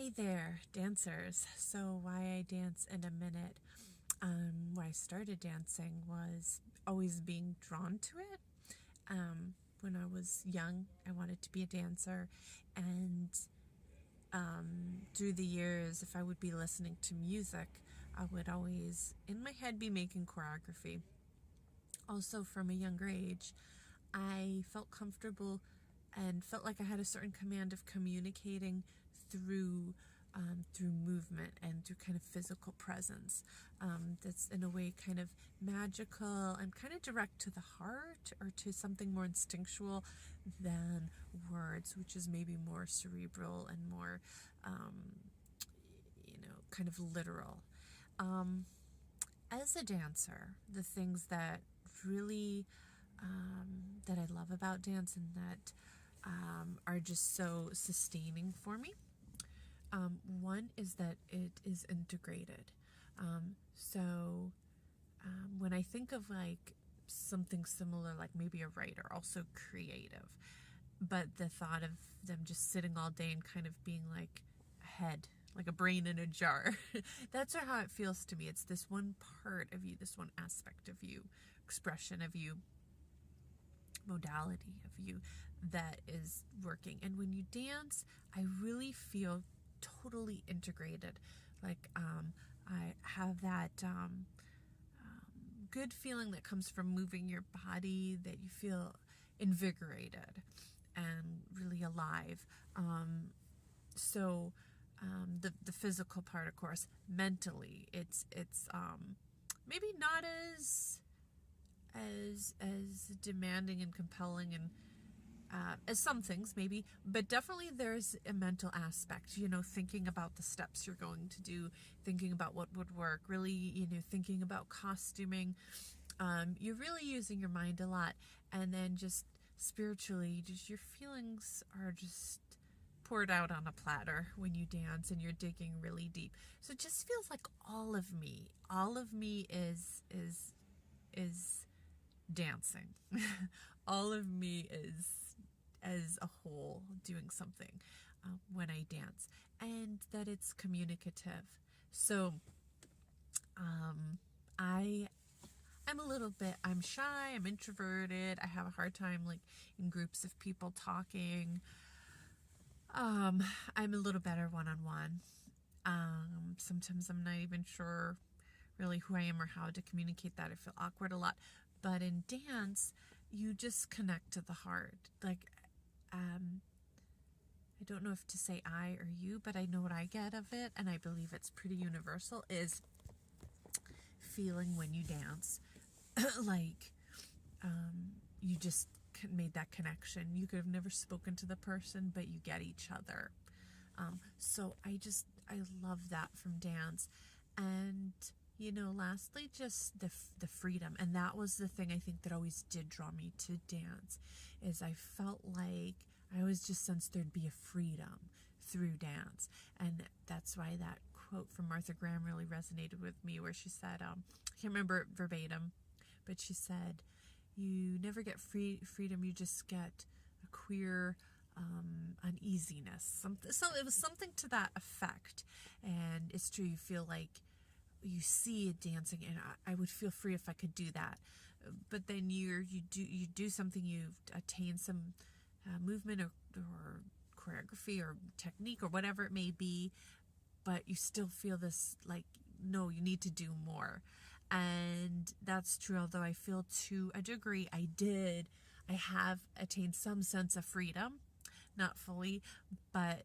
Hey there, dancers. So why I dance in a minute. Why I started dancing was always being drawn to it. When I was young, I wanted to be a dancer, and through the years, if I would be listening to music, I would always, in my head, be making choreography. Also, from a younger age, I felt comfortable and felt like I had a certain command of communicating through through movement and through kind of physical presence. That's in a way kind of magical and kind of direct to the heart or to something more instinctual than words, which is maybe more cerebral and more, kind of literal. As a dancer, the things that really that I love about dance and that are just so sustaining for me. One is that it is integrated. So when I think of like something similar, like maybe a writer, also creative, but the thought of them just sitting all day and kind of being like a head, like a brain in a jar, that's how it feels to me. It's this one part of you, this one aspect of you, expression of you, modality of you that is working. And when you dance, I really feel totally integrated. Like I have that good feeling that comes from moving your body, that you feel invigorated and really alive. So the physical part, of course, mentally, it's maybe not as demanding and compelling and as some things maybe, but definitely there's a mental aspect, thinking about the steps you're going to do, thinking about what would work, really, thinking about costuming. You're really using your mind a lot, and then just spiritually, just your feelings are just poured out on a platter when you dance and you're digging really deep. So it just feels like all of me is dancing. All of me is as a whole doing something when I dance, and that it's communicative. So I'm shy, I'm introverted, I have a hard time like in groups of people talking. I'm a little better one-on-one. Sometimes I'm not even sure really who I am or how to communicate that. I feel awkward a lot. But in dance, you just connect to the heart. Like, I don't know if to say I or you, but I know what I get of it, and I believe it's pretty universal, is feeling when you dance. Like, you just made that connection. You could have never spoken to the person, but you get each other. So I love that from dance. And lastly, just the freedom. And that was the thing I think that always did draw me to dance, is I felt like I always just sensed there'd be a freedom through dance. And that's why that quote from Martha Graham really resonated with me, where she said, I can't remember it verbatim, but she said, you never get freedom, you just get a queer uneasiness. So it was something to that effect. And it's true, you feel like you see it dancing, and I would feel free if I could do that. But then you do something, you've attained some movement or choreography or technique or whatever it may be, but you still feel this like, no, you need to do more. And that's true, although I feel to a degree I have attained some sense of freedom. Not fully, but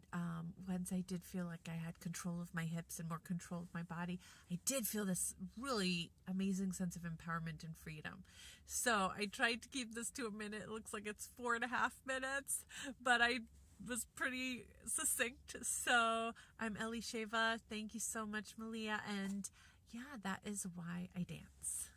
once I did feel like I had control of my hips and more control of my body, I did feel this really amazing sense of empowerment and freedom. So I tried to keep this to a minute. It looks like it's 4.5 minutes, but I was pretty succinct. So I'm Elisheva. Thank you so much, Malia. And yeah, that is why I dance.